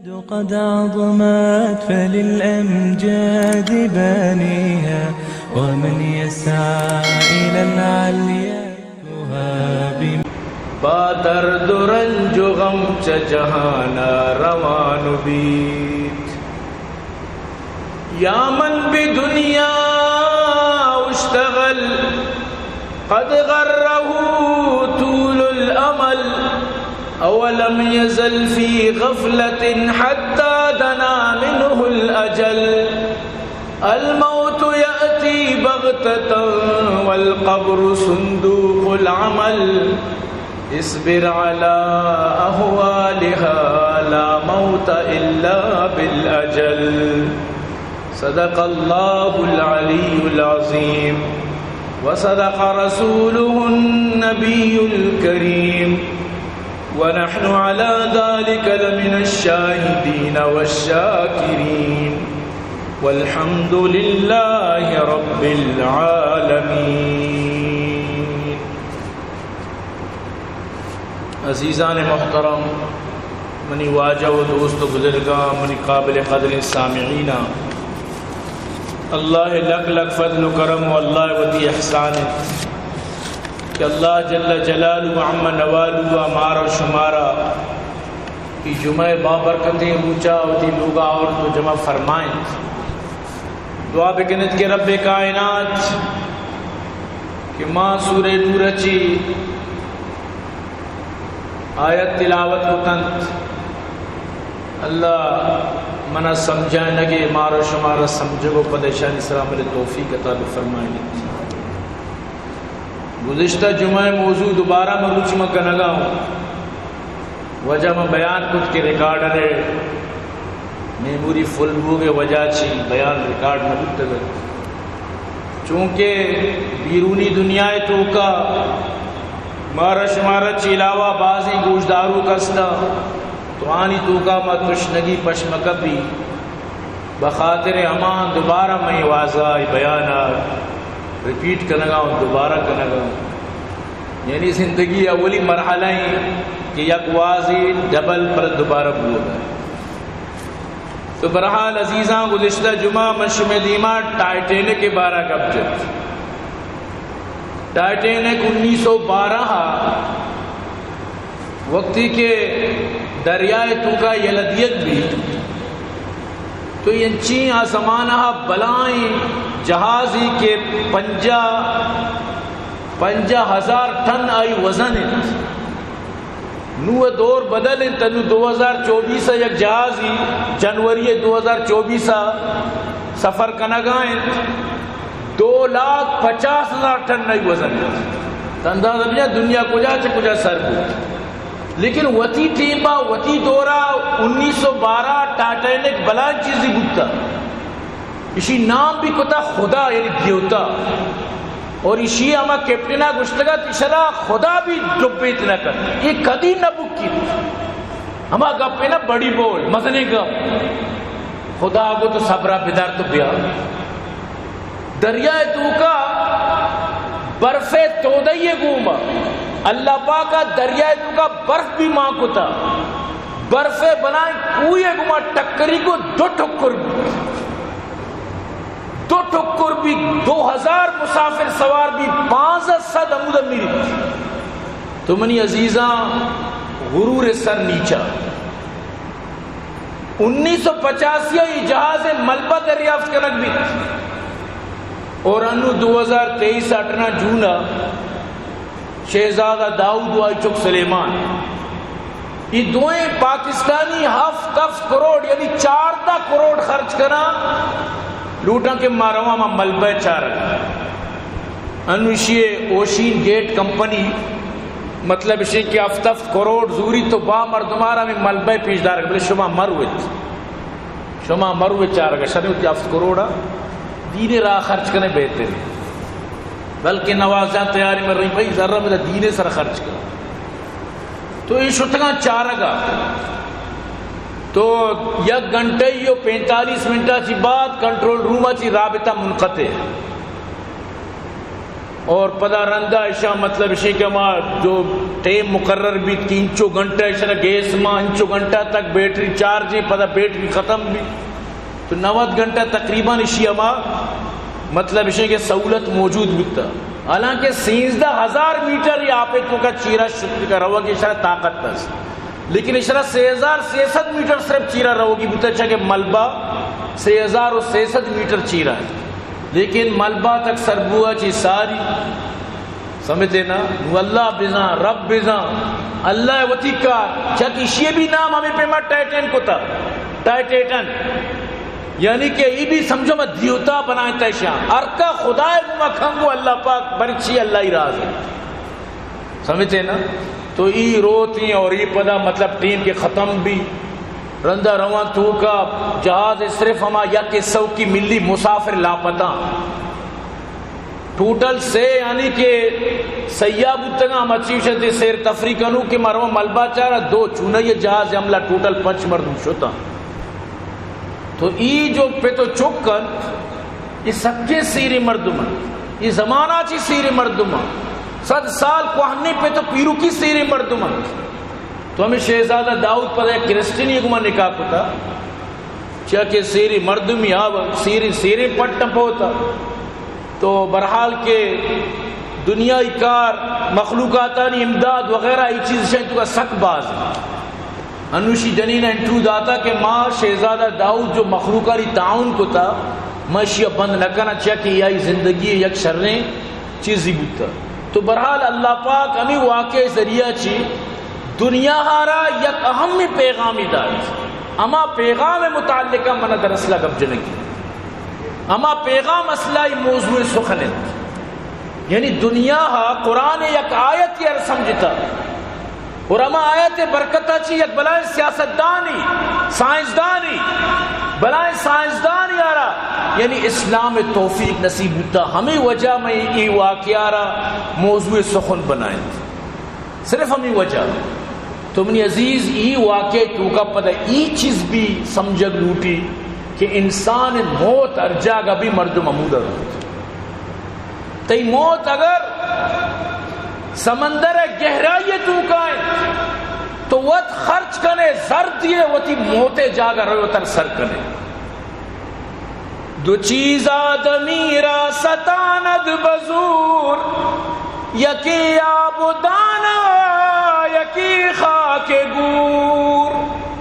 قد عظمت فللأمجاد بانيها ومن يسعى إلى العليا يهاب بادرد رنج غم جهانا روان بيت يا من بدنيا اشتغل قد غره طول الأمل أولم يزل في غفلة حتى دنا منه الأجل الموت يأتي بغتة والقبر صندوق العمل اصبر على أهوالها لا موت إلا بالأجل صدق الله العلي العظيم وصدق رسوله النبي الكريم ونحن على ذلك لمن الشاهدين والشاكرين والحمد لله رب العالمين. عزیزان محترم، منی واجہ و دوست و بزرگاں، منی قابل قدر سامعین، اللہ لک لک فضل و کرم و اللہ ودی احسان کہ اللہ جل جلالہ و عم نوالہ و ہمارا شمارا کی جمعہ بابرکتیں اونچا ودی لوگا اور تو جمع فرمائیں. دعا بکنت کے رب کائنات کہ ماں سورہ نور چی آیت تلاوت کو کنت اللہ منا سمجھائیں لگے مارا شمارا سمجھو کو پدیشانی سلام علیہ توفیق عطا فرمائیں. گزشتہ جمعہ موضوع دوبارہ میں روچ میں کنگا ہوں وجہ میں بیان کچھ کے ریکارڈر ہے میموری فل ہوگے وجہ چی بیان ریکارڈ نہ بکتے گئے چونکہ بیرونی دنیا تو کا مارا شمارا چی علاوہ بازی گوشدارو کستا تو آنی تو کا ما تشنگی پشمکبی بخاطر امان دوبارہ میں واضح بیانات ریپیٹ کرنا ہوں دوبارہ کرنا ہوں. یعنی زندگی اولی مرحلہ ہی کہ یک واضح ڈبل پر دوبارہ بولنا. تو برحال عزیزاں گزشتہ جمعہ مشم دیمہ ٹائٹینک کے بارہ کب جب ٹائٹینک 1912 وقتی کے دریائے تو کا یلدیت بھی تو ینچی آسمانہ بلائیں جہازی کے 50,000 ٹن آئی وزن ہے. نو دور بدل ہے تنو 2024 یک جہازی جنوری 2024 سفر کنگائیں 2,50,000 ٹن آئی وزن ہے. اندازہ بجا دنیا کجا چھ کجا سر بود. لیکن وطی ٹیمہ وطی دورہ 1912 ٹائٹینک بلان چیزی بودتا اسی نام بھی کتا خدا یعنی دیوتا اور اسی ہما کیپٹنہ گشتگا تشرا خدا بھی ڈبیت نہ کر یہ کدی نہ بکی ہما گپے نہ بڑی بول مزنے گپ خدا کو تو صبرہ بدار تو بیا دریائے تو کا برف تودئیے گوما اللہ پاکا دریائے تو کا برف بھی ماں کتا برف بنائیں کوئے گوما ٹکری کو 2 ٹکر بھی 2,000 مسافر سوار بھی 500 عمود میری تو منی عزیزاں غرور سر نیچا 1985 یہ جہاز ملبہ دریافت کنک بھی اور انو 2023 8 جون شہزادہ داؤد و چک سلیمان یہ دوئیں پاکستانی 7 کروڑ یعنی 14 کروڑ خرچ کرنا لوٹا کے ماروا میں ملبہ چارک انوشی اوشین گیٹ کمپنی مطلب اسے کہ 7 کروڑ زوری تو با مردمارا میں ملبہ پیش دارک بلے شما مروت چارک شریعت 7 کروڑا دین راہ خرچ کرنے بہتر ہے بلکہ نوازیاں تیاری میں رہی بھائی ذرہ میرا دین سر خرچ کر تو یہ شتگاں چارگا تو 1 گھنٹے 45 منٹا چی بعد کنٹرول روما چی رابطہ منقطع اور پدا رندہ اشا مطلب اشی کہ ما جو ٹیم مقرر بھی 3 گھنٹہ اشا گیس ما 1 گھنٹہ تک بیٹری چارج ہے، پدا بیٹری ختم بھی تو 90 گھنٹہ تقریباً اشی ما مطلب اشی کہ سہولت موجود ہوتا. حالانکہ 13,000 میٹر یہ آپ تو کا چیرہ شکر کا رہو گی اشارہ طاقت پس، لیکن اشارہ 6,600 میٹر صرف چیرہ رہو گی بتا چاہ کہ ملبہ 6,600 میٹر چیرہ ہے، لیکن ملبہ تک سربوہ چی ساری سمجھتے نا. واللہ بزاں رب بزاں اللہ وطی کار چاہ کہ یہ بھی نام ہمیں پہ مت ٹائٹن کو تھا، ٹائٹن یعنی کہ یہ بھی سمجھو میں دیوتا بنائیں تیشان ارکا خدای گما کھنگو اللہ پاک برچی اللہ ہی راز ہے، سمجھتے نا. تو یہ روتی اور یہ پدا مطلب ٹیم کے ختم بھی رندہ روان تو کا جہاز صرف ہما 100 کی ملی مسافر لاپتہ ٹوٹل سے یعنی کہ سیاح بتگا ہم اچھی شدی سیر تفریح کنو کہ مروا ملبہ چارا 2 چونہ یہ جہاز حملہ ٹوٹل 5 مردم شتا. تو ای جو پہ تو چکن یہ سکے سیری مردمان، یہ زمانہ چی سیری مردمان 100 سال کوہنے پہ تو پیرو کی سیری مردمان. تو ہمیں شہزادہ داؤد پر ایک کرسٹینی کو نکاح کتا چاہ کہ سیری مردمی آوا سیری پٹن پوتا. تو برحال کے دنیا کار مخلوقاتانی امداد وغیرہ یہ چیز شاید تو کا سک باز ہے. انوشی جنینہ انٹرو داتا کہ ماں شہزادہ داؤد جو مخلوقاری تعاون کو تا ماشیہ بند نکنا چاہ کہ یہ زندگی یک شریں چیزی بودتا. تو برحال اللہ پاک ہمیں واقع ذریعہ چی دنیا ہارا یک اہم پیغامی دار اما پیغام متعلقہ منہ در اصلہ گب جنگی اما پیغام اصلہ موضوع سخنت یعنی دنیا ہا قرآن یک آیت یا سمجھتا اور اما آیت برکتہ چی یک بلائے سیاستدانی سائنسدانی بلائے سائنسدانی آرہ یعنی اسلام توفیق نصیب ہوتا. ہمیں وجہ میں یہ واقعہ رہا موضوع سخن بنائیں صرف ہمیں وجہ. تو منی عزیز یہ واقع تو کا پتہ یہ چیز بھی سمجھگ لوٹی کہ انسان موت ارجا گا بھی مرد محمود ہوتا. تی موت اگر سمندر گہرائی تو کا ہے تو وقت خرچ کنے زر دیے وتی موتے جاگا رہو تر سر کنے. 2 چیز آدمی را ستاند بزور یکی آبدانا یکی خاک گور.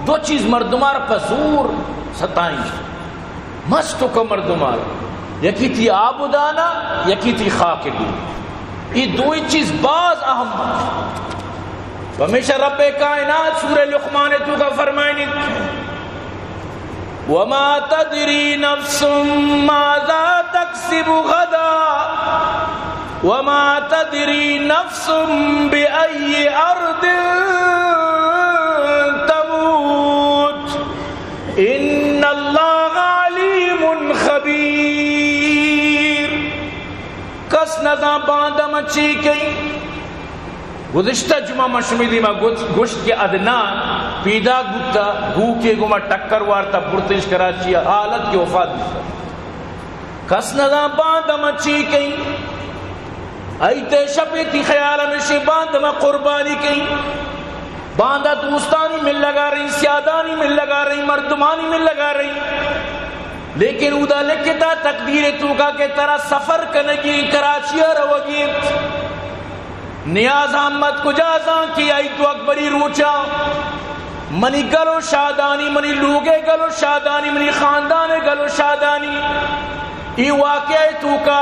2 چیز مردمار پزور ستائیں مستو کا مردمار یکی تھی آبدانا یکی تھی خاک گور. یہ 2 چیز باز اہم ہمیشہ رب کائنات سورہ لقمان تو کا فرمائنی وما تدری نفس ماذا تکسب غدا وما تدری نفس بأي أرض تموت إن الله عليم خبير. کس نظام باندہ مچی گئی گزشتہ جمعہ مشمیدی میں گوشت کے ادنان پیدا گتا گو کے گما ٹکر وارتا برتش کراچی حالت کی وفات دیتا. کس نظام باندہ مچی گئی ایتے شپی تی خیال ہمیشہ باندہ میں قربانی کی باندہ دوستانی مل لگا رہی سیادانی مل لگا رہی مردمانی مل لگا رہی لیکن اودا لکھتا تقدیر تو کا کہ ترا سفر کنگی کراچی روگی نیاز احمد کجازاں کی آئی تو اکبری روچا منی گلو شادانی منی لوگے گلو شادانی منی خاندان گلو شادانی. ای واقعہ تو کا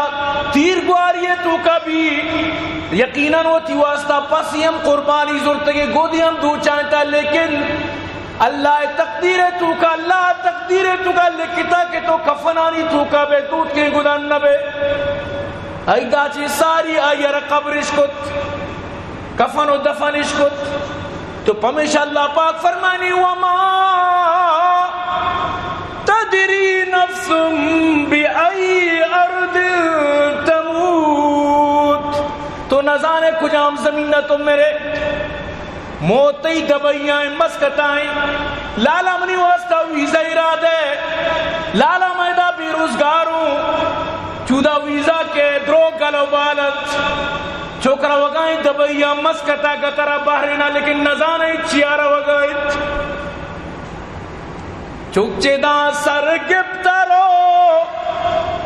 تیر گواری تو کا بھی یقیناً وہ تھی واسطہ پسی ہم قربانی زورتگی گودی ہم دو چاہتا لیکن اللہ تقدیر تو کا اللہ تقدیر تو کا لکھتا کہ تو کفنانی تو کا بے دودھ کے گدان نبے ایدہ چی ساری آئیر قبرش کت کفن و دفنش کت. تو پمیشہ اللہ پاک فرمانی وما تدری نفس بأي أرض تموت. تو نظانے کجام زمین نہ تم میرے موتی دبائیاں مسکتائیں لالا منی واسطہ ویزا ارادے لالا میدہ بے روزگاروں چودا ویزا کے درو گلو بالت چوکرا وگائیں دبیا مسکتا گترا بحرینا لیکن نزانے چیارا وگائیں چوکچے دا سر گپترو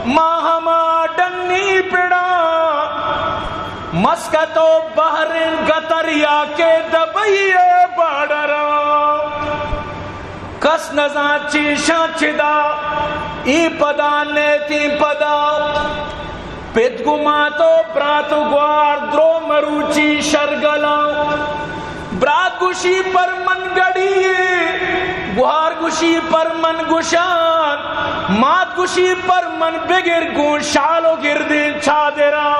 ماہما ڈنی پڑا مسکتو بحرین گتریا کے دبیا باڑرا کس نزان چیشاں چدا ای پدا نیتی پدا پیت گماتو براتو گوار درو مروچی شرگلا برات گوشی پر من گڑی گوار گوشی پر من گوشان مات گوشی پر من بگر گون شالو گردی چادرا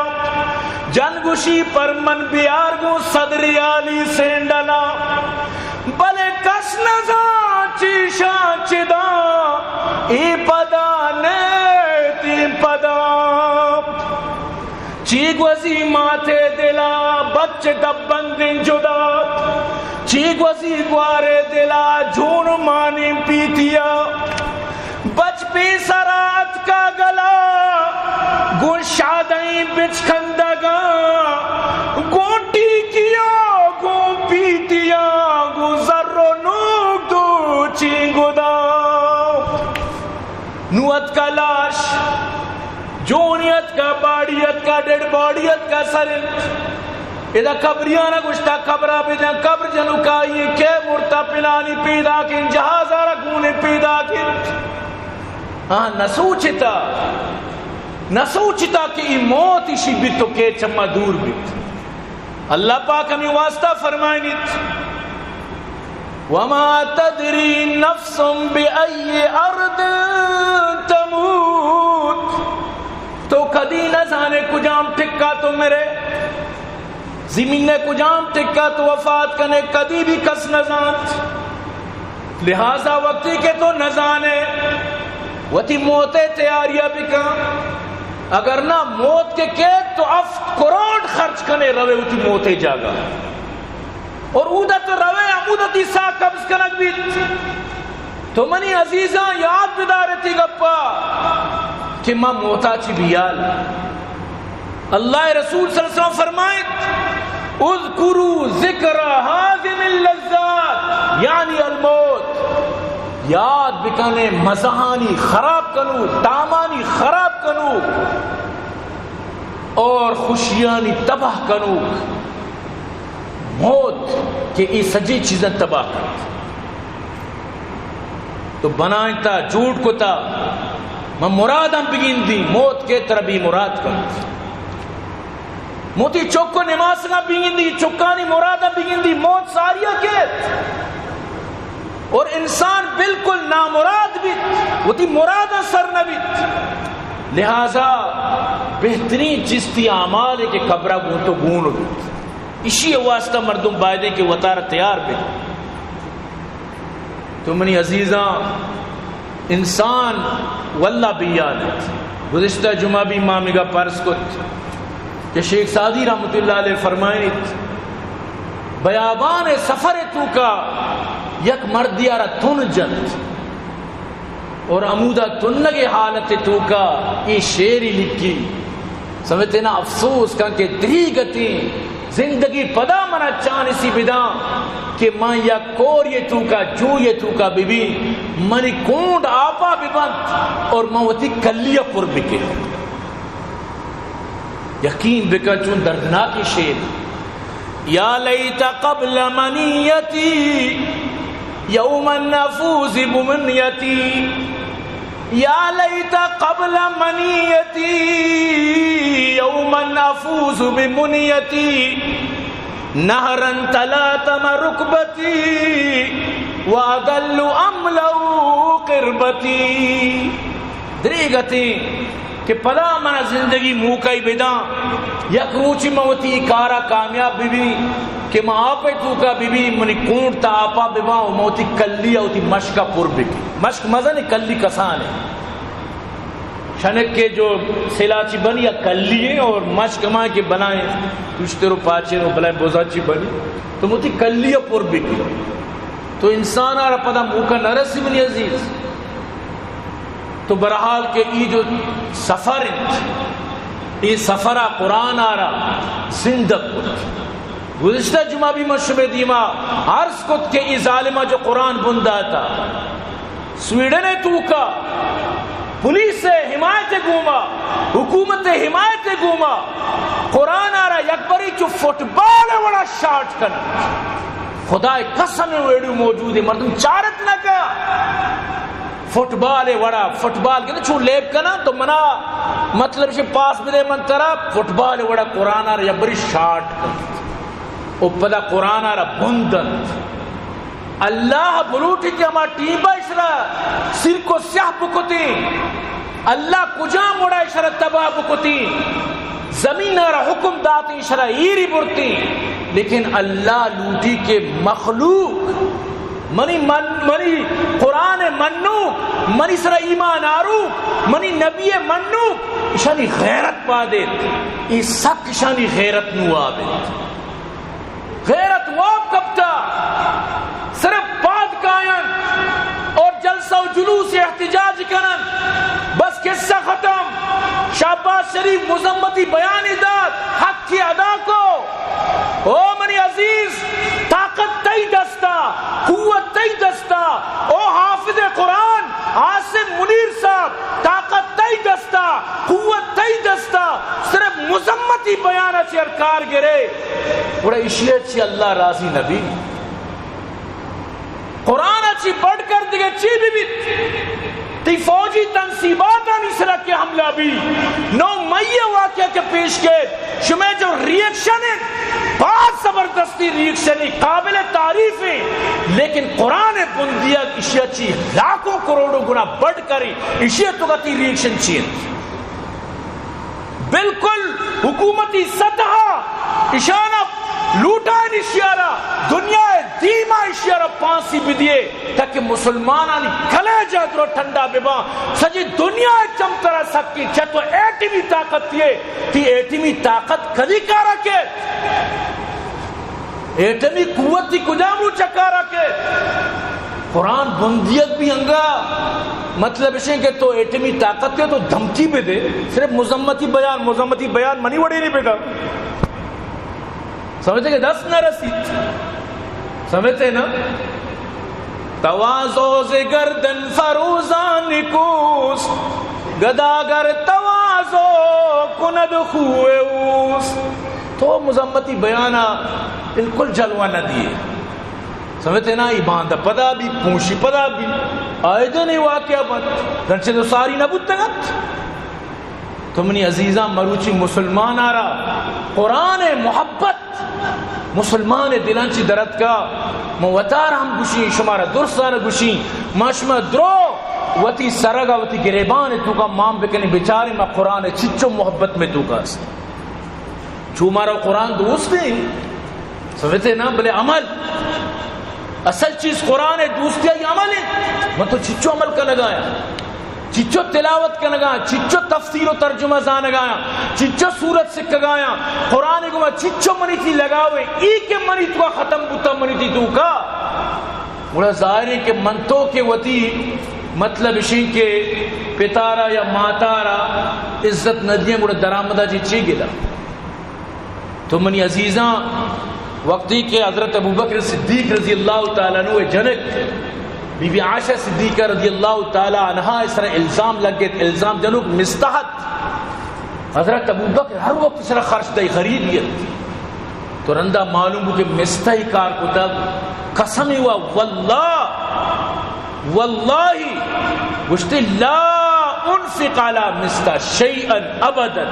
جن گوشی پر من بیار گون صدری آلی سینڈلا بلے کس نزان چیشان چدا ای پدا نیتی پدا چیگ وزی ماتے دلا بچ ڈبندن جدا چیگ وزی گوارے دلا جھون مانی پیتیا بچ پی سرات کا گلا گن شادیں بچ کھندگا گونٹی کیا گون پیتیا گن ذرو نوک دو چینگو دا نوت کا لاش جونیت کا باڑیت کا ڈیڈ باڑیت کا سرنت اذا قبریانا گشتا قبرہ پہ جان قبر جنو کائی کہ مرتا پلانی پیدا کن جہازارا گونے پیدا کن نہ سوچتا کہ ای موت اسی بھی تو کہ چمہ دور بھی اللہ پاک ہمیں واسطہ فرمائنیت وَمَا تَدْرِي نَفْسٌ بِأَيِّ أَرْضٍ تَمُوتُ تو کدی نہ جانے کجام ٹکا تو میرے زمین نے کجام ٹکا تو وفات کنے کدی بھی کس نہ جانت لہذا وقتی کے تو نہ جانے وتی موتے تیاریاں بکا اگر نہ موت کے تو 7 کروڑ خرچ کنے روے وتی موتے جاگا اور اودا تو روے امودتی سا قبض کنک بھی تو منی عزیزاں یاد بدارتی گپا کہ ماں موتا چی بیال اللہ رسول صلی اللہ علیہ وسلم فرمائے اذکروا ذکر حازم اللذات یعنی الموت یاد بکنے مزہانی خراب کنو تامانی خراب کنو اور خوشیانی تباہ کنو موت کہ یہ سجی چیزیں تباہ کرتی تو بنائیں تا جھوٹ کو تا میں مرادم بگین دی موت کے طرح بھی مراد کرتی موتی چوکو نماز کا بگین دی چکانی مرادم بگین دی موت ساریہ کیت اور انسان بالکل نامراد بھی وہ تی مرادہ سر نبیت لہذا بہترین چیز تی اعمال ہے کہ قبرہ گون تو گون بھی اسی واسطہ مردم بائدے کے وطارہ تیار بھی تو منی عزیزاں انسان واللہ بیانت گزشتہ جمعہ بھی امامی کا پرس کت کہ شیخ سعدی رحمت اللہ علیہ فرمائنیت بیابان سفر تو کا یک مردیارہ تن جنت اور عمودہ تنگے حالت تو کا یہ شیری لکھی سمجھتے نا افسوس کہاں کہ دری گتی زندگی پدا منا چان اسی بدا کہ ماں یا کور یہ تو کا جو یہ تو کا بی بی منی کونڈ آپا بھی بند اور ماں وطی کلیہ پر بکے یقین بکا چون دردناکی شیر یا لیت قبل منیتی یوم النفوز بمنیتی یا لیت قبل منیتی یوم النفوز بمنیتی نہرن تلاتم رکبتی وادل املو قربتی دریگتی کہ پلا منا زندگی موکائی بیدا یک روچی موتی کارا کامیاب بی بی کہ ماں آپے تو کا بی بی منی کونٹ تا آپا بی با موتی کلی ہوتی مشکا پر بکی مشک مزہ نہیں کلی کسان ہے شنک کے جو سلاچی بنی یا کلی ہیں اور مشک ماں کے بنائیں کشتے رو پاچے رو بلائیں بوزاچی بنی تو موتی کلی پر بکی تو انسان آرہ پدا موکا نرسی بنی عزیز تو برحال کہ ای جو سفر ای سفرہ قرآن آرہ زندہ کت گزشتہ جمعہ بھی مشبہ دیما عرض کت کہ ای ظالمہ جو قرآن بندہ تھا سویڈن تو کا پولیس سے حمایت گوما حکومت حمایت گوما قرآن آرہ یک بری جو فٹبال وڑا شاٹ کنا خدا قسم ویڈیو موجود ہے مردم چارت نہ کا فٹبال وڑا فٹبال کے چھو لیب کنا تو منا مطلب سے پاس بدے من طرف فٹبال وڑا قرآن آرہ یک بری شاٹ کنا او پدا قرآن آرہ بندن اللہ بلوٹی کہ ہما ٹیمہ اشرا سر کو سیاہ بکتی اللہ کجا مڑا اشرا تباہ بکتی زمین را حکم داتی اشرا ایری برتی لیکن اللہ لوٹی کے مخلوق منی قرآن منو منی سر ایمان آرو منی نبی منو اشانی غیرت پا دیت یہ سک اشانی غیرت نو آبیت غیرت واب کبتا صرف بات قائم اور جلسہ و جلوس احتجاج کرن بس قصہ ختم شہباز شریف مذمتی بیانی داد حق کی ادا کو او منی عزیز طاقت تی دستا قوت تی دستا او حافظ قرآن عاصم منیر صاحب طاقت تی دستا قوت تی دستا صرف مذمتی بیانہ چیر کار گرے بڑا اشیت چی اللہ راضی نبی قرآن اچھی بڑھ کر دیگے چی بھی تی فوجی تنصیبات آنی سرہ کے حملہ بھی 9 مئی واقعہ کے پیش کے شمیں جو ریئیکشن ہے بہت زبردستی ریئیکشن ہے قابل تعریف ہے لیکن قرآن بندیہ اشیاء چی لاکھوں کروڑوں گنا بڑھ کری اشیاء تو گتی ریئیکشن چین بالکل حکومتی سطح اشانہ لوٹا اشیارہ دنیا دیما اشیارہ پانسی بدیے تاکہ مسلمانانی کلے جات رو ٹھنڈا ببا سجی دنیا چمترہ سکی چھتو ایٹمی طاقت تیے تی ایٹمی طاقت کدی کارا کے ایٹمی قوت تی کجامو چکارا کے قرآن بندیت بھی انگا مطلب اسے کہ تو ایٹمی طاقت تے تو دھمکی بھی دے صرف مذمتی بیان منی وڑی نہیں بیٹا سمجھتے کہ 10 نہ رسید سمجھتے نا توازو سے گردن فروزان کوس گداگر توازو کند خوے اوس تو مذمتی بیانہ بالکل جلوہ نہ دیے سمجھتے نا ایمان دا پدا بھی پونشی پدا بھی آئے دے نہیں واقعہ بند رنچے تو ساری نبوت تگت تمنی عزیزاں مروچی مسلمان آرہ قرآن محبت مسلمان دلانچی درد کا موتار ہم گوشیں شمارا درستان گوشیں ماشمہ درو وتی سرگا وتی گریبان تو کا مام بکنی بیچاری میں قرآن چچو محبت میں تو کا سی چھو مارا قرآن دوست نہیں سمجھتے نا بلے عمل اصل چیز قرآن ہے دوستی ہے عمل ہے میں تو چچو عمل کا لگایا چچو تلاوت کا لگایا چچو تفسیر و ترجمہ زان لگایا چچو سورت سکھ گایا قرآن کو میں چچو منی تھی لگاوے ایک منی تو ختم بوتا منی تھی تو کا بڑا ظاہر ہے کہ منتو کے وتی مطلب اسی کے پتارا یا ماتارا عزت ندیاں بڑا درامدہ جی چی گلا تو منی عزیزاں وقتی کے حضرت ابوبکر صدیق رضی اللہ تعالیٰ عنہ جنک بی بی عائشہ صدیقہ رضی اللہ تعالیٰ عنہ اس طرح الزام لگ گئے الزام جنوب مستحد حضرت ابوبکر ہر وقت اس طرح خرچ دائی خریدیت تو رندہ معلوم ہو کہ مستحی کار کو تب قسم ہوا واللہ گشتی لا انفق علی مستح شیئا ابدا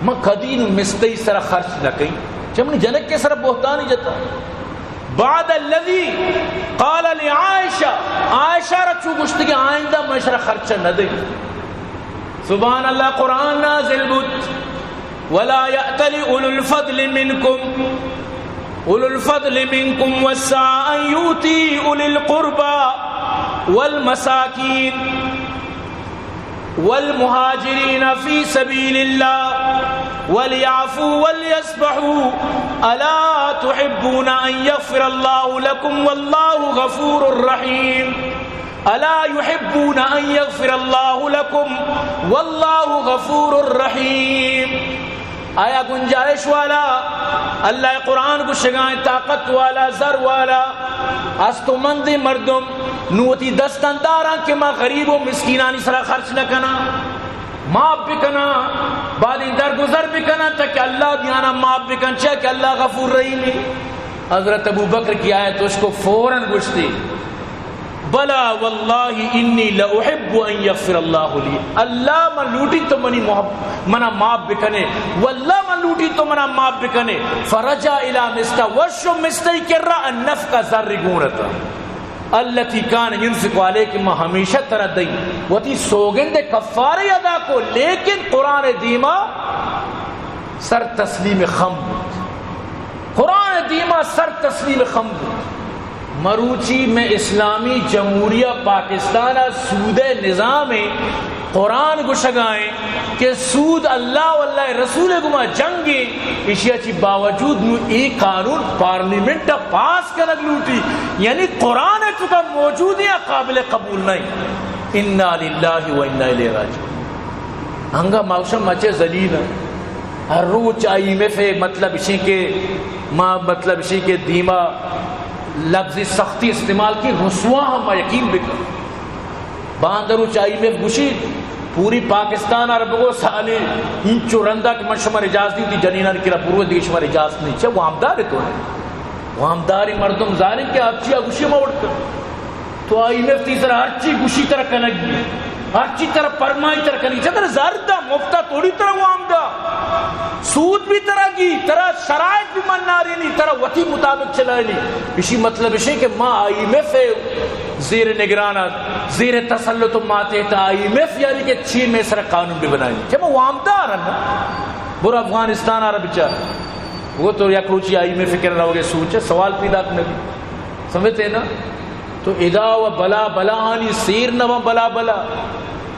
میں قدین مستحی سر خرچ نہ کئی چمنی جنک کے سر بہتانی جتا بعد الذي قال لعائشہ عائشہ رچو گشتی کہ آئندہ میں سر خرچہ نہ دے سبحان اللہ قرآن نازل بود ولا يأتل أولو الفضل منكم والسعة أن يؤتي أولي القربى والمساكين والمهاجرين في سبيل الله وليعفوا وليصفحوا ألا تحبون أن يغفر الله لكم والله غفور رحيم الا يحبون ان يغفر الله لكم والله غفور رحیم. آیا گنجائش والا اللہ قرآن کو شگائیں طاقت والا زر والا استو مند مردم نوتی دستانداراں کہ ما غریب و مسکینانی سرا خرچ نہ کنا، معاف بکنا، بعدی درگزر بکنا تاکہ اللہ دیانا معاف بکن چاہ کہ اللہ غفور رحیم ہے. حضرت ابو بکر کی آیت اس کو فوراً گشتی بلا واللہ انی لأحب ان یغفر اللہ لی. اللہ من لوٹی تو منا معاف بکنے، واللہ من لوٹی تو منا معاف بکنے. فرجع الى مستا وشو مستی کرا النفق زر گونتا التي كان ينفق عليك ما ہمیشہ طرح دئی وہ سوگند کفارے ادا کو. لیکن قرآن دیما سر تسلیم خم، قرآن دیما سر تسلیم خم. مروچی میں اسلامی جمہوریہ پاکستان سود نظام قرآن کو شگائیں کہ سود اللہ واللہ رسول گما جنگی اشیاء چی باوجود نو ایک قانون پارلیمنٹ پاس کرنگ لوٹی، یعنی قرآن تو کا موجود ہے قابل قبول نہیں. انا للہ و انا الیہ راجعون. ہنگا موسم مچے ذلیل ہر روز آئی میں فے مطلب اسی کے ماں مطلب اسی کے دیما لفظ سختی استعمال کی رسوا ہم یقین بکر باندرو چاہی میں گوشی پوری پاکستان عرب کو سالی ان چورندہ کہ من شمار اجازت دی جنینہ نکرہ پورو دیکھ شمار اجازت نہیں چھے وہ عمدار تو ہے، وہ عمداری مردم ظالم کے آپ چیہ گوشی موڑ کر تو آئی میں تیسرا ہر چی گوشی طرح کنگی ہر چی طرح پرمائی طرح کنگی چکر زاردہ مفتہ توڑی طرح وہ عمدہ سود بھی طرح کی طرح شرائط بھی من ناری نہیں طرح وطی مطابق چلائے نہیں. اسی مطلب اسی کہ ماں آئی میں فے زیر نگرانت زیر تسلط ماتحت آئی میں فے یعنی کہ چین میں سر قانون بھی بنائیں کہ وہ عامدہ آ رہا نا برا افغانستان آ رہا بچار وہ تو یک روچی آئی میں فکر رہا ہوگے سوچے سوال پیدا کرنے بھی سمجھتے نا. تو ادا و بلا بلانی سیر نو بلا بلا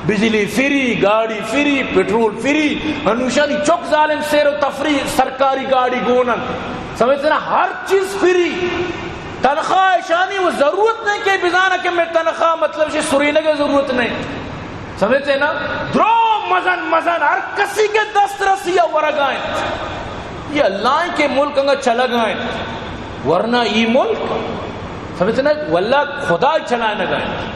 بجلی فری، گاڑی فری، پیٹرول فری، انوشانی چوک ظالم سیر و تفریح سرکاری گاڑی گونن سمجھتے نا ہر چیز فری. تنخواہ شانی وہ ضرورت نہیں کہ بزانا کہ میں تنخواہ مطلب سے سرینے کی ضرورت نہیں سمجھتے نا. درو مزن مزن ہر کسی کے دسترسی ورگائیں یہ اللہ کے ملک انگا چلا گائیں ورنہ ای ملک سمجھتے نا واللہ خدا چلائے نہ گائیں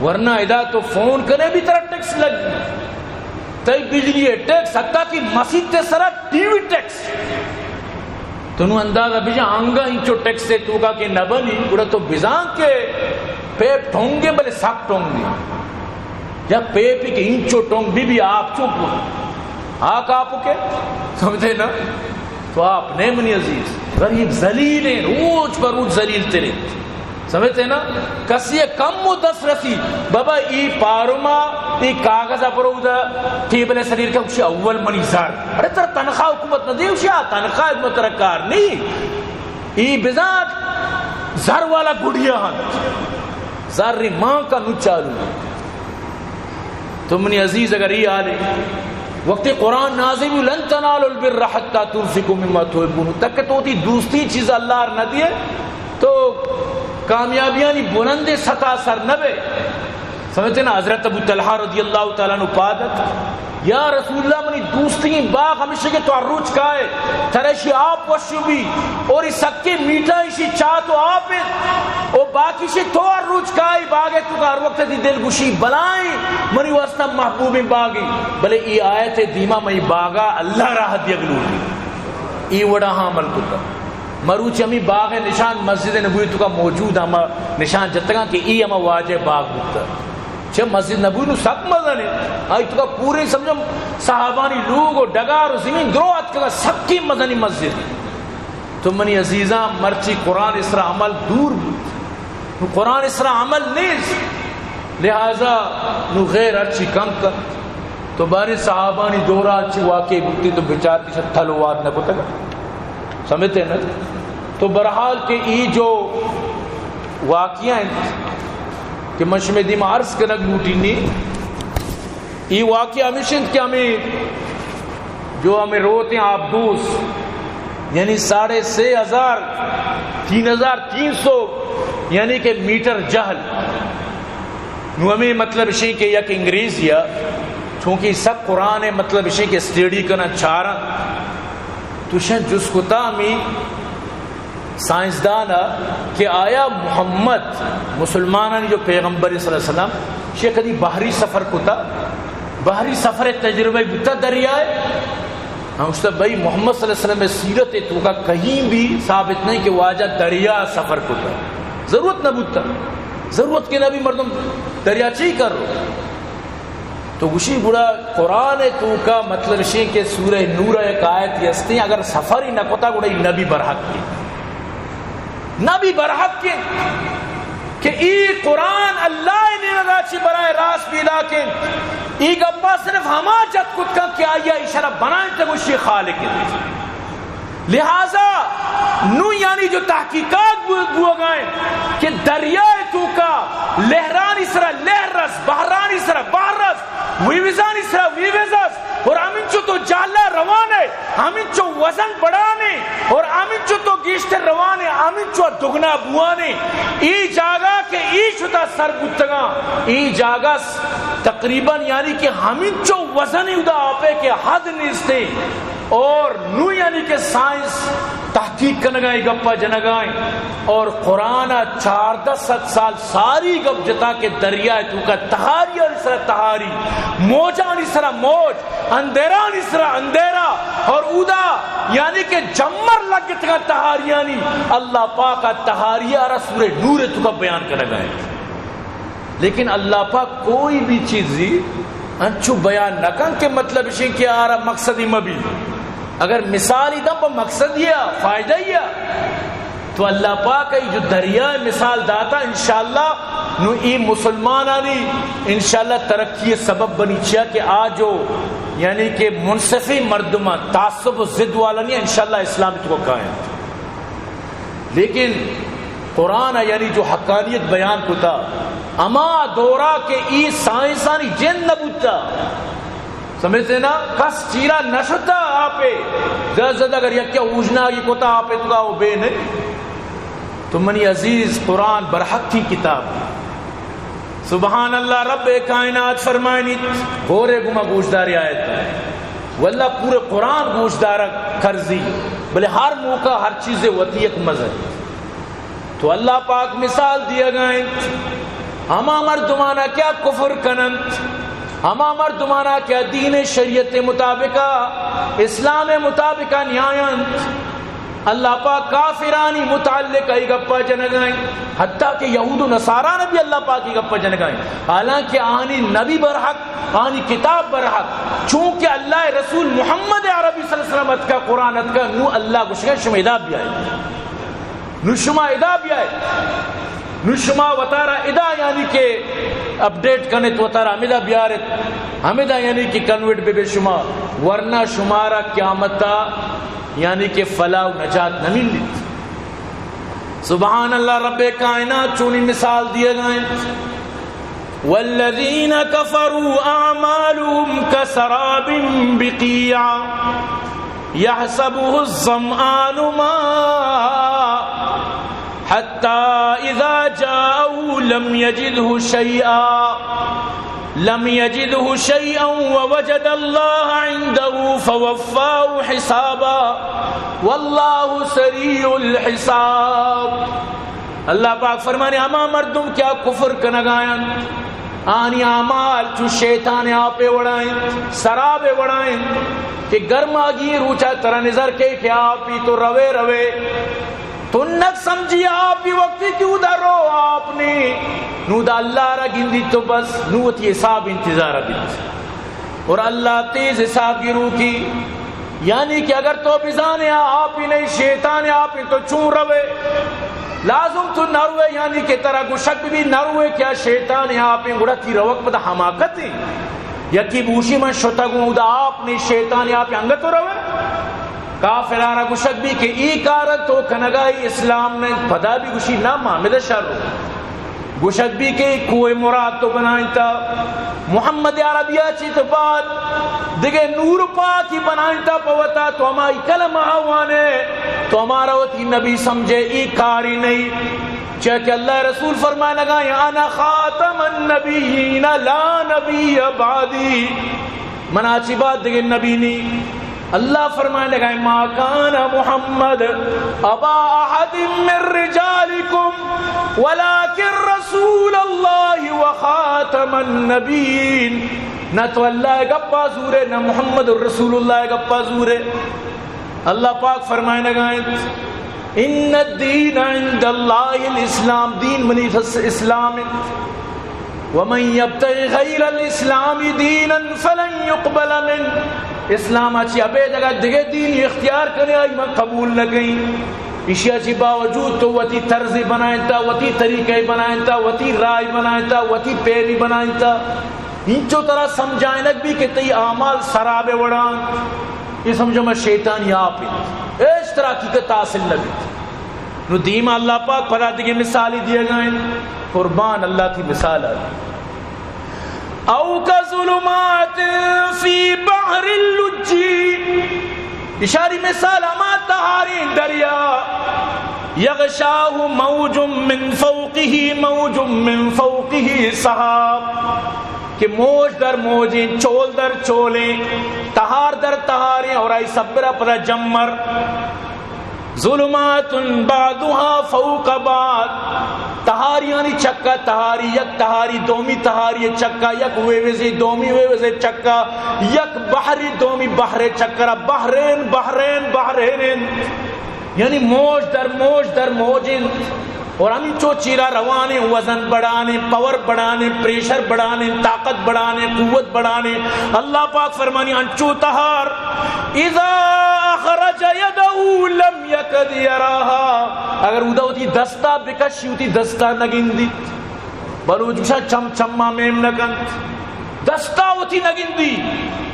ورنہ ادا تو فون کرنے بھی طرح ٹیکس لگی تئی بجلی ٹیکس حتیٰ کی مسجد تے سرا ٹی وی ٹیکس تو نو اندازہ بیجا آنگا انچو ٹیکس سے تو کا کہ نبنی بڑا تو بزان کے پیپ ٹھونگے بلے ساک ٹھونگ دیا یا پیپی کے انچو ٹھونگ بھی آپ چوپ آک آپ کے سمجھے نا. تو آپ نے منی عزیز غریب ذلیل ہیں روز پر روز ذلیل تیرے سمجھتے ہیں نا. کسی کم و دس رسی بابا ای پارما ای کاغذہ پرو دا ٹیبل سریر کے اکشی اول منی زار ارے تر تنخواہ حکومت نہ دے اکشی تنخواہ حکومت رکار نہیں ای بزاد زر والا گڑیا ہن زر ری ماں کا نو چالو. تو منی عزیز اگر ای آلے وقت قرآن نازل لن تنالوا البر حتى تنفقوا مما تحبون تک تو تی دوسری چیز اللہ نہ دیے تو کامیابیاں بلند سطح سر نبے سمجھتے نا. حضرت ابو طلحہ رضی اللہ تعالیٰ عنہ پادت یا رسول اللہ منی دوستی باغ ہمیشہ کے تو عروج کائے ترشی آپ وشو بھی اور اس سکے میٹھا اسی چاہ تو آپ اور باقی سے تو عروج کائے باغے تو کا ہر وقت دی دل گوشی بلائیں منی واسطہ محبوب باغی بلے ای آیت دیما میں باغا اللہ راہ دی اگلو ای وڑا ہاں عمل کو مروچ ہمیں باغ نشان مسجد نبوی تو کا موجود ہم نشان جتگا کہ ای ہم واجہ باغ بکتا چھے مسجد نبوی نو سب مزن ہے آئی تو کا پورے سمجھو صحابانی لوگ اور ڈگار و زمین دروات کا سب کی مزنی مسجد. تو منی عزیزاں مرچی قرآن اسرا عمل دور بود قرآن اسرا عمل نیز لہذا نو غیر اچھی کم کر تو بانی صحابانی دورا اچھی واقعی بکتی تو بچارتی سے تھلوات نہ پتا گا سمجھتے ہیں نا. تو برحال کہ ای جو واقعہ ہیں کہ مشمع دیما عرض کنک لوٹی نہیں ای واقعہ ہمیشہ کہ ہمیں جو ہمیں روتے ہیں آپ دوست یعنی 6,500 3,300 یعنی کہ میٹر جہل نو ہمیں مطلب اسی کہ یک انگریزیا چونکہ سب قرآن ہے مطلب اسی کہ اسٹیڈی کرنا چارا تو شاید جس کتا ہمیں سائنسدانا کہ آیا محمد مسلمانان جو پیغمبر صلی اللہ علیہ وسلم شیخ کدی باہری سفر کتا باہری سفر تجربہ بتا دریائے ہم اس بھائی محمد صلی اللہ علیہ وسلم میں سیرت تو کا کہیں بھی ثابت نہیں کہ واجہ دریا سفر کتا ضرورت نہ بودتا ضرورت کے نبی مردم دریا چی کر رہا تو گوشی بڑا قرآن تو کا مطلب شیخ کہ سورہ نور ایک آیت یستی اگر سفر ہی نہ کتا گوڑا نبی برحق کی نبی برحق کے کہ ای قرآن اللہ نے لگا چی برائے راست پیدا کے ای گپا صرف ہما جت کت کا کیا آیا اشارہ بنائیں تے گوشی خالق ہے لہذا نو یعنی جو تحقیقات بو گئے کہ دریائے تو کا لہران اسرا لہر رس بحران اسرا بحر رس ویوزان اسرا ویوزس اور آمین چو تو جالا روانے آمین چو وزن بڑھانے اور آمین چو تو گیشتر روانے آمین چو دگنا بوانے ای جاگا کہ ای شتا سر بودتگا ای جاگا تقریباً یعنی کہ آمین چو وزن ادا آپے کہ حد نیستے اور نو یعنی کہ سائنس تحقیق کنگائیں گپا جنگائیں اور قرآن 1400 سال ساری گپ جتا کہ دریائے تو کا تہاری اور اسرا تہاری موجان اسرا موج اندیران اسرا اندیرا اور اودا یعنی کہ جمر لگت کا تہاریانی اللہ پاک تہاریہ رسول نور تو کا بیان کنگائیں لیکن اللہ پاک کوئی بھی چیزی انچو بیان نہ کن کہ مطلب اسی کہ آرہ مقصدی مبی اگر مثالی دم پا مقصد یا فائدہ یا تو اللہ پاک جو دریا مثال داتا انشاءاللہ نو ای مسلمانانی انشاءاللہ ترقی سبب بنی چیا کہ آجو یعنی کہ منصفی مردمہ تعصب و ضد والا نہیں انشاءاللہ اسلام تو قائم لیکن قرآن یعنی جو حقانیت بیان کتا اما دورا کے ای سائنسانی جن نبوتا سمجھتے نا کس چیرا نشتا آپے زد اگر یکیا اوجنا کی کتا آپے تو وہ بے نہیں تو منی عزیز قرآن برحق کی کتاب سبحان اللہ رب کائنات فرمائنی گورے گمہ گوشداری آیت واللہ پورے قرآن گوشدارہ کرزی بلے ہر موقع ہر چیزیں ہوتی ایک مذہب تو اللہ پاک مثال دیا گئے ہما مردمانہ کیا کفر کنند ہما مردمانہ کیا دین شریعت مطابقہ اسلام مطابقہ نیایند اللہ پاک کافرانی متعلق ای گپا جنگائیں حتیٰ کہ یہود و نصارہ نے بھی اللہ پاک کی گپا جنگائیں حالانکہ آنی نبی برحق آنی کتاب برحق چونکہ اللہ رسول محمد عربی صلی اللہ علیہ وسلم کا قرآن کا نو اللہ گشکر شما ادا بھی آئے نو شما ادا بھی آئے نو شما وطارہ ادا یعنی کہ اپڈیٹ کرنے تو وطارہ ہمیدہ بیارت ہمیدہ یعنی کہ کنورٹ بے شما ورنہ شمارہ قیامتا یعنی کہ فلاح و نجات نہ ملی سبحان اللہ رب کائنات چونی مثال دیے گئے والذین کفروا اعمالهم کسراب بقیع يحسبه الظمآن ماء حتى إذا جاءه لم يجده شيئا ووجد الله عنده فوفاه حسابا والله سريع الحساب اللہ پاک فرمانے اما مردم کیا کفر کنگائیں آنی اعمال چو شیطان آپے وڑائیں سرابے وڑائیں کہ گرما گی روچا ترہ نظر کے کہ آپی تو روے روے تو نک سمجھی آپ ہی وقتی کیوں دا رو آپ نے نو دا اللہ را گندی تو بس نوتی حساب انتظار بیت اور اللہ تیز حساب گرو کی یعنی کہ اگر تو بزانے آپ ہی نہیں شیطان آپ ہی تو چون روے لازم تو نہ روے یعنی کہ ترہ کو شک بھی نہ روے کیا شیطان آپ ہی گڑتی روک بدا حماقت ہے یکی بوشی من شتا گو دا آپ نے شیطان آپ ہی انگت روے کافرانہ گوشک بھی کہ ای کارت تو کنگائی اسلام نے پدا بھی گوشی نہ معاملہ شر گوشک بھی کہ کوئی مراد تو بنائیں تا محمد عربیہ چی تو بات دیکھے نور پاکی بنائیں تا پوتا تو ہماری کلمہ ہوانے تو ہمارا وطی نبی سمجھے ای کاری نہیں چاہے کہ اللہ رسول فرمائے لگا انا خاتم النبیین لا نبی بعدی، من آچی بات دیکھے نبی نہیں. اللہ فرمائے لگا ما کان محمد ابا احد من رجالکم ولکن رسول اللہ وخاتم النبیین. نہ تو اللہ گپا زورے نہ محمد الرسول اللہ گپا زورے. اللہ پاک فرمائے لگا ان الدین عند اللہ الاسلام، دین منی اسلام، ومن یبتغی غیر الاسلام دینا فلن یقبل منہ. اسلام اچھی ابے جگہ دیگے دین اختیار کرنے آئی میں قبول نہ گئی. اسی اچھی باوجود تو وتی طرز بنائیں تا، وتی طریقے بنائیں تا، وتی رائے بنائیں تا، وتی پیری بنائیں تا. انچو طرح سمجھائیں لگ بھی کہ تی اعمال سرابے وڑان، یہ سمجھو میں شیطانی آپ ہی اس طرح حقیقت حاصل لگی. نو دیما اللہ پاک پڑھا دیگے مثالی دیے گئے، قربان اللہ کی مثال ہے. او کظلمات فی بحر اللجی، اشاری مثال ہما تہاری دریا، یغشاہ موج من فوقہ موج من فوقہ سحاب، کہ موج در موجیں، چول در چولیں، تہار در تہاریں، اور آئی سبرہ پدا جمر. ظلمات بعضها فوق بعض، تہاری یعنی چکا تہاری، یک تہاری دومی تہاری چکا، یک ویوزی دومی ویوزی چکا، یک بحری دومی بحر چکرہ، بحرین بحرین بحرین، یعنی موج در موج در موجن. اور ہم چو چیرا روانے، وزن بڑھانے، پاور بڑھانے، پریشر بڑھانے، طاقت بڑھانے، قوت بڑھانے. اللہ پاک فرمانی انچو تہار اذا اخرج یدہو لم یکد یراہا، اگر ادا ہوتی دستا بکشی ہوتی دستا نگندی، بلوچا چم چمہ میم نگن دستا ہوتی نگندی.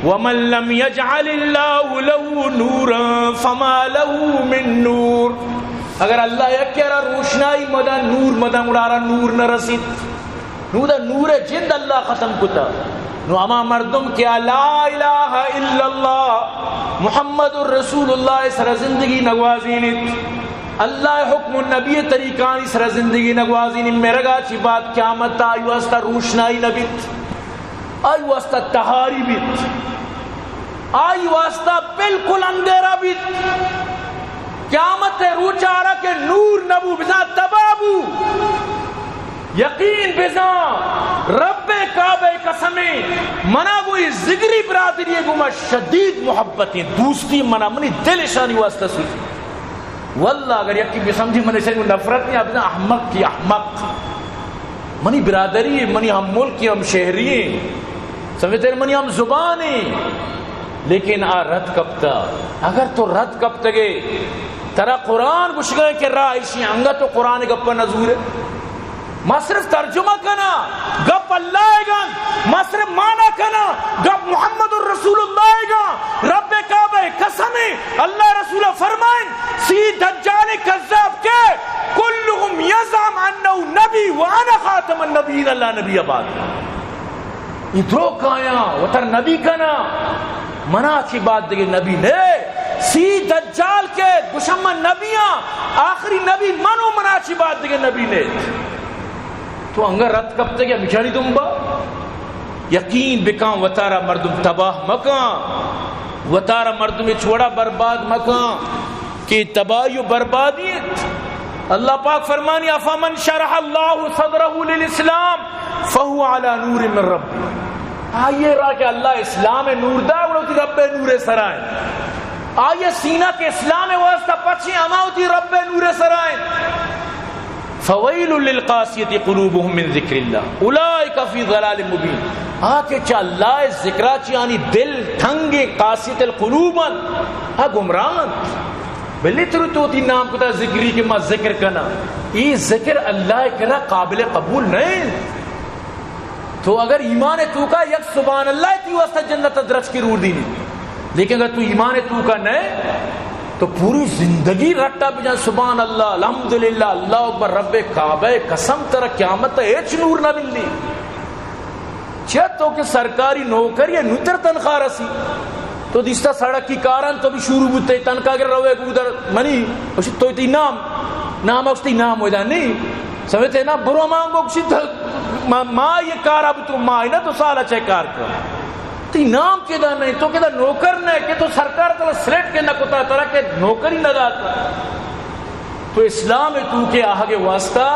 ومن لم یجعل اللہ لہو نورا فما لہو من نور، اگر اللہ یک کہہ رہا روشنائی مدہ نور مدہ مڑارا نور نہ رسید، نو دا نور جند اللہ ختم کتا. نو اما مردم کیا لا الہ الا اللہ محمد الرسول اللہ سر زندگی نگوازینت، اللہ حکم النبی طریقانی سر زندگی نگوازینت. میرا گا چی بات قیامت آئی واسطہ روشنائی نبیت، آئی واسطہ تہاری بیت، آئی واسطہ بالکل اندھیرا بیت. قیامت روچ آ رہا کہ نور نبو بزا تبابو، یقین بزا رب کعبہ قسمیں منا وہی زگری برادری ہے گما شدید محبتیں دوستی منا منی دل شانی واسطہ سوچی. واللہ اگر یکی بھی سمجھی منی سے نفرت نہیں آپ احمق کی احمق، منی برادری ہے، منی ہم ملک کی، ہم شہری ہیں، سمجھتے ہیں منی ہم زبانی. لیکن رد کب تا، اگر تو رد کب تگے ترا قرآن کچھ گئے کہ رائشی انگا تو قرآن گپا نظور ہے. ما صرف ترجمہ کنا گپ اللہ گا، ما صرف مانا کنا گپ محمد الرسول اللہ گا. رب کعبہ قسم اللہ رسول فرمائیں سی دجال کذاب کے کلہم یزعم انہ نبی وانا خاتم النبیین اللہ نبی آباد. ادھرو کایا وتر نبی کنا منا کی بات دیکھے نبی نے سی دجال کے دشمن نبیاں آخری نبی منو منا کی بات دیکھے نبی نے. تو انگر رد کب تک یا بچاری تم با یقین بکان وطارہ مردم تباہ مکان، وطارہ مردم چھوڑا برباد مکان کہ تباہی و بربادیت. اللہ پاک فرمانی افمن شرح اللہ صدرہ للاسلام فہو علی نور من رب. آئیے رہا کہ اللہ اسلام نور دا اڑوتی رب نور سرائیں، آئیے سینہ کے اسلام واسطہ پچھی اماؤتی رب نور سرائیں. فویل للقاسیت قلوبهم من ذکر اللہ اولئک فی ضلال مبین. آکے چا اللہ ذکرہ چیانی دل تھنگے قاسیت القلوبن ہاں گمران. بلی تروتی نام کتا ذکری کہ ما ذکر کنا، یہ ذکر اللہ کرا قابل قبول نہیں. تو اگر ایمان تو کا یک سبحان اللہ تی واسطہ جنت درج کی رور دینی، لیکن اگر تو ایمان تو کا نہیں تو پوری زندگی رٹا بجان سبحان اللہ الحمدللہ اللہ اکبر رب کعبہ قسم ترہ قیامت ایچ نور نہ ملنی. چاہت تو کہ سرکاری نوکر یا نوتر تنخواہ رسی تو دیستا سڑک کی کاران تو بھی شروع بودتے تنخواہ گر روے کو ادھر منی تو تی نام اکستی نام ہوئی دا نہیں سمجھتے نا برو مانگو کسی ماں یہ کار اب تو ماں نا تو سال اچھے کار کر تی نام کدا نہیں تو کدا نوکر نہیں کہ تو سرکار تلا سلیٹ کے نہ کتا ترا کہ نوکر ہی نہ داتا. تو اسلام تو کے آگے واسطہ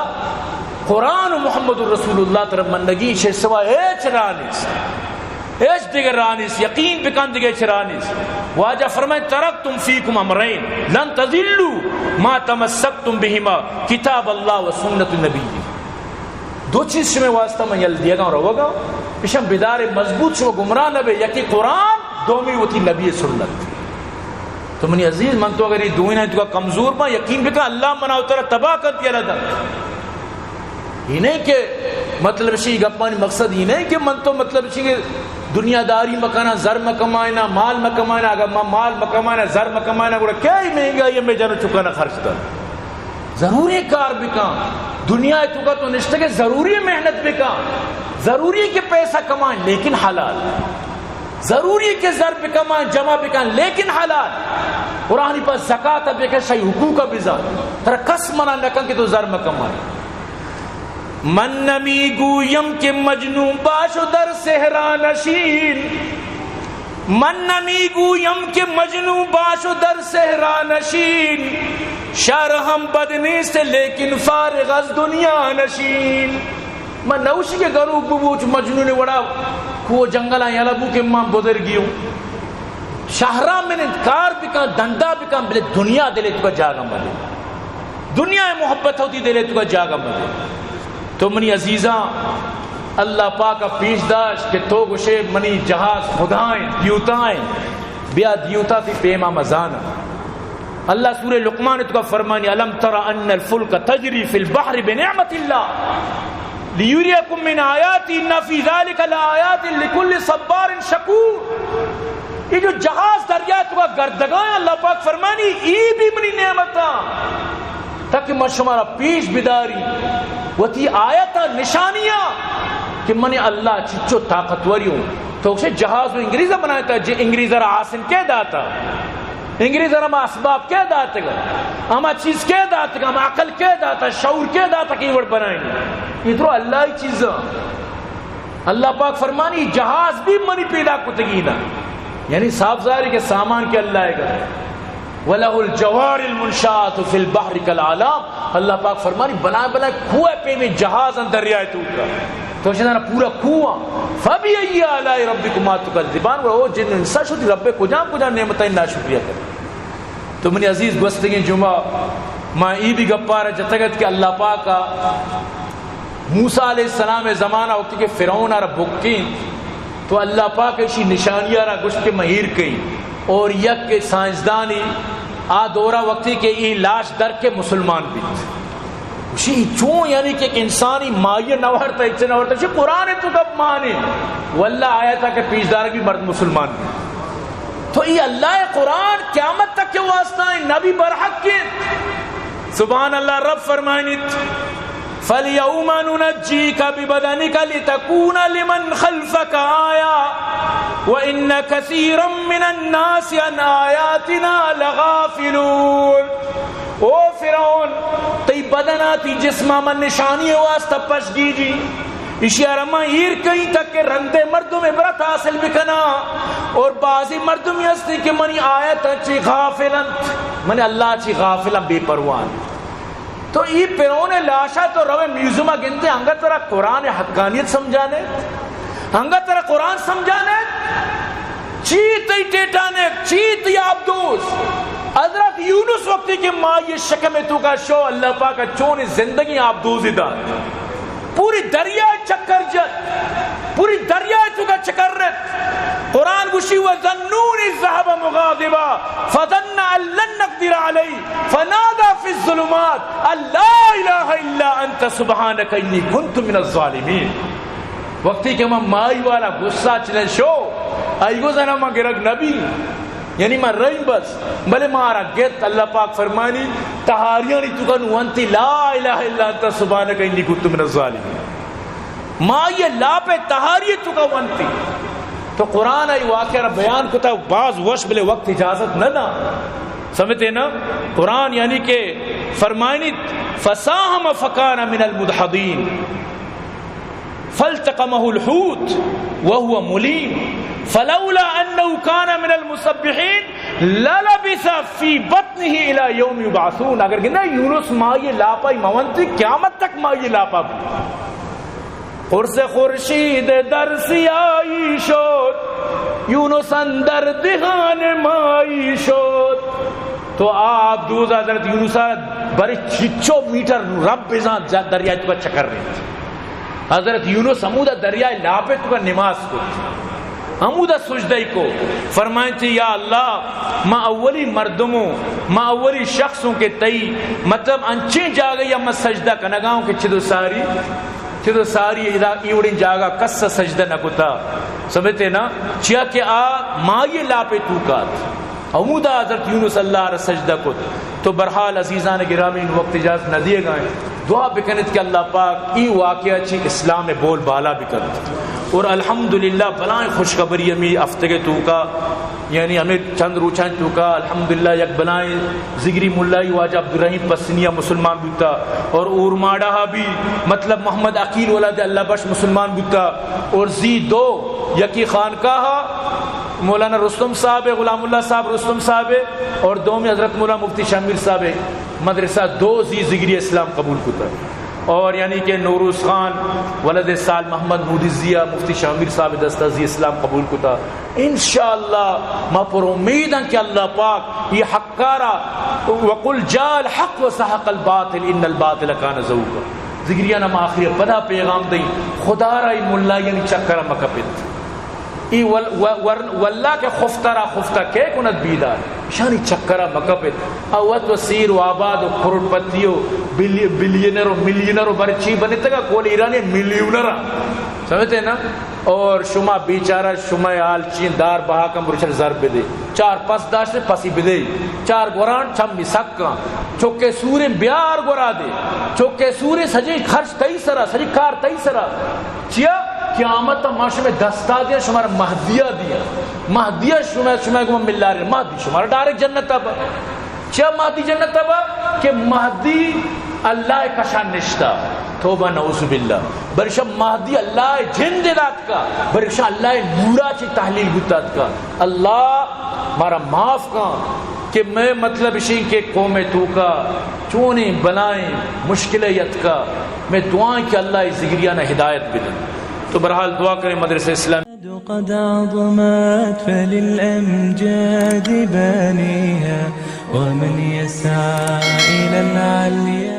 قرآن و محمد رسول اللہ طرف مندگی چھے سوا ایچ رانیس ایچ دیگر رانیس یقین بکن دیگر چرانیس. واجہ فرمائے ترکتم فیکم امرین لن تذلو ما تمسکتم بہما کتاب اللہ و سنت النبی. دو چیز سے میں واسطہ میں یل دیا گا اور رہو گا پشم بیدار مضبوط شو گمراہ نبے یکی قرآن دومی ہوتی نبی سنت. تو منی عزیز من تو اگر یہ دوئین ہے تو کا کمزور با یقین بکا اللہ مناو ترہ تباہ کر دیا لدہ. یہ نہیں کہ مطلب شیئی گپانی مقصد یہ نہیں کہ من تو مطلب شیئی کہ دنیا داری مکانا زر مکمائنا مال مکمائنا اگر مال مکمائنا زر مکمائنا گوڑا کیا ہی مہنگا یہ میں جانو چکانا خرچ کر. ضروری کار بکا دنیا تو کا تو نشتہ کہ ضروری محنت بکا ضروری کہ پیسہ کمائیں لیکن حلال ضروری کہ زر بکمائیں جمع بکائیں لیکن حلال. قرآنی پر زکاة بکا شای حقوق بزا ترہ کس منع نکن کہ تو زر مکمائیں. من نمی گویم کہ مجنون باشو در صحرا نشین من نمی گویم کہ مجنون باشو در صحرا نشین شر ہم بدنی سے لیکن فارغ از دنیا نشین. من نوشی کے گروہ ببوچ مجنون وڑا کو جنگلہ یا لبو کے ماں گزر گیوں شہرہ میں انکار بکا دندہ بکا بلے دنیا دلے تو کا جاگا ملے دنیا محبت ہوتی دلے تو کا جاگا ملے. تو منی عزیزاں اللہ پاک کا پیش داشت کہ تو گوشے منی جہاز خدائیں دیوتائیں بیا دیوتا تی پیما مزانا. اللہ سورہ لقمان تو کا فرمانی علم تر ان الفلک تجری فی البحر بنعمت اللہ لیوریکم من آیاتی ان فی ذالک لآیات لکل صبار شکور. یہ جو جہاز دریا تو کا گردگائیں اللہ پاک فرمانی ای بھی منی نعمتاں تاکہ میں شمارا پیش بداری وہ تی آیتا نشانیاں کہ منی اللہ چچو طاقتوری ہوں. تو اسے جہاز وہ انگریزہ بنایا تھا جی انگریزہ را آسن کے داتا انگریزہ را اسباب کے داتا گا اما چیز کے داتا گا اما عقل کے داتا شعور کے داتا کی وڑ بنائیں گے. یہ تو اللہ ہی چیزاں اللہ پاک فرمانی جہاز بھی منی پیدا کتگی نا یعنی صاف ظاہر کے سامان کے اللہ ہے گا. وَلَهُ الْجَوَارِ الْمُنْشَآتُ فِي الْبَحْرِ كَالْعَلَامِ. اللہ پاک فرمانی بنائے کھوئے پہ میں جہاز اندر ریائے تو کا تو شدانا پورا کھوئا فَبِأَيِّ آلَاءِ رَبِّكُمَا تُكَذِّبَانِ وہ جن انسا شدی رب کجا نعمتیں ناشکریہ کر. تو منی عزیز گوستگی جمعہ ماں ای بھی گپارا جتگت کہ اللہ پاک کا موسیٰ علیہ السلام زمانہ وقت کہ فرعون آرہ بکین تو اللہ پاک ایسی نشانیہ آرہ گوشت کے مہیر کئی اور یک کے سائنسدانی آ دورہ وقتی کہ یہ لاش در کے مسلمان بھی اسی چون یعنی کہ ایک انسانی مائیہ نوہرتا اچھے نوہرتا اسی قرآن تو کب مانے واللہ آیا تھا کہ پیشدار بھی مرد مسلمان بھی. تو یہ اللہ قرآن قیامت تک کے واسطہ ہے نبی برحق کے سبحان اللہ رب فرمائنیت فَالْيَوْمَ نُنَجِّيكَ بِبَدَنِكَ لِتَكُونَ لِمَنْ خَلْفَكَ آيَةً وَإِنَّ كَثِيرًا مِنَ النَّاسِ عَنْ آيَاتِنَا لَغَافِلُونَ. او فرعون تی بدنا تی جسمہ من نشانی واسطہ پش گیجی اسی ارما ایر کہیں تک کہ رندے مردم عبرت حاصل بکنا اور بعضی مردم ہستی کہ منی آیت چی غافلن منی اللہ چی غافلن بے پروان. تو یہ پیرون لاشا تو روے میوزیمہ گنتے ہنگا ترہ قرآن حقانیت سمجھانے ہنگا ترہ قرآن سمجھانے چیتی ٹیٹانے چیتی عبدوس. حضرت یونس وقتی کہ ماں یہ شکم تو کا شو اللہ پاک چون زندگی عبدوزی داد پوری دریا چکر جت پوری دریا تو کا چکر رت قرآن گوشی وَذَنُّونِ الذَّهَبَ مُغَاضِبًا فَظَنَّ أَن لَّن نَّقْدِرَ عَلَيْهِ فَنَادَى فِي الظُّلُمَاتِ أَن لَّا إِلَٰهَ إِلَّا أَنتَ سُبْحَانَكَ إِنِّي كُنتُ مِنَ الظَّالِمِينَ. وقتی کہ مائی والا غصہ چلے شو آئی گو زنہ ماں گرگ نبی یعنی میں رہی بس بلے مارا گیت اللہ پاک فرمانی تہاریانی تو کنو انتی لا الہ الا انت سبحانک انی کنت من الظالمین. ماں یہ لا پہ تہاری تو کنو انتی. تو قرآن ای واقعہ بیان کتا بعض وش بلے وقت اجازت نہ سمجھتے نا. قرآن یعنی کہ فرمائنی فساهم فكان من المدحضين فالتقمه الحوت وهو مليم فلولا انه كان من المسبحين للبث في بطنه الى يوم يبعثون. اگر کہ نہ یونس مائی لاپا مونتی قیامت تک مائی لاپا قرص خورشید در سیاهی شد یونس اندر دهان مائی شد. تو آپ دوز حضرت یونس بڑے 6 میٹر رب بزان دریائے تو کا چکر رہے تھے. حضرت یونس عمودہ دریائے لاپے تو کا نماز کو عمودہ سجدہ کو فرمائیں تھے یا اللہ ما اولی مردموں ما اولی شخصوں کے تئی مطلب انچیں جاگا یا ما سجدہ کنگاؤں کے چھدو ساری ایوڑیں جاگا کس سجدہ نکتا سمجھتے نا چیا کہ آ مائی لاپے تو کات عمودہ حضرت یونس اللہ رہ سجدہ کو. تو برحال عزیزان گرامی وقت اجازت نہ دیے گئے دعا بکنت کہ اللہ پاک ای واقعہ چی اسلام بول بالا بکنت. اور الحمدللہ بلائیں خوشخبری ہمیں ہفتگے تو کا یعنی ہمیں چند روچان تو کا الحمدللہ یک بلائیں زگری ملائی واجہ عبدالرحیم پسنیہ مسلمان بوتا اور اورماڑا بھی مطلب محمد عقیل ولاد اللہ بخش مسلمان بوتا اور زی 2 یکی خانقاہ مولانا رستم صاحب غلام اللہ صاحب رستم صاحب اور 2 میں حضرت مولانا مفتی شامیر صاحب مدرسہ 2 زگری اسلام قبول کتا اور یعنی کہ نوروز خان ولد سال محمد مودزیہ مفتی شامیر صاحب دستازی اسلام قبول کتا. انشاءاللہ ما پر امید ہیں کہ اللہ پاک یہ حقارا وقل جاء الحق وسحق الباطل ان الباطل کان زہوقا زگریانہ ما آخری پدا پیغام دیں خدا رائی ملا یعنی چکر مکپت ای واللہ کے خفتہ کے کنت بیدار شانی چکرہ مکپت اوت و سیر و آباد و کروڑ پتیو بلیونر و ملینر و برچی بنی تکا کول ایرانی ملیونر سمجھتے نا. اور شما بیچارہ شما آل چین دار بہا کم برچر ضرب بدے 4-5 داشت پسی بدے 4 گوران چم مسکا چوکے سورے بیار گورا دے چوکے سورے سجی خرچ تئی سرا سجی کار تئی سرا چیا قیامت معاشرے میں دستا دیا شمارا مہدیہ شمارا کو ملا رہے مہدی شمارا ڈائریکٹ جنت اب چیا مہدی جنت اب کہ مہدی اللہ کشان نشتا توبہ نعوذ باللہ برشا مہدی اللہ جند دات کا برشا اللہ نورا چی تحلیل گتات کا. اللہ مارا معاف کا کہ میں مطلب اسی کے قوم تو کا چونیں بلائیں مشکلیت کا میں دعائیں کہ اللہ زگریانہ ہدایت بدن. تو برحال دعا کریں مدرسہ اسلام قد عظمت فللأمجاد بانيها ومن يسعى إلى العليا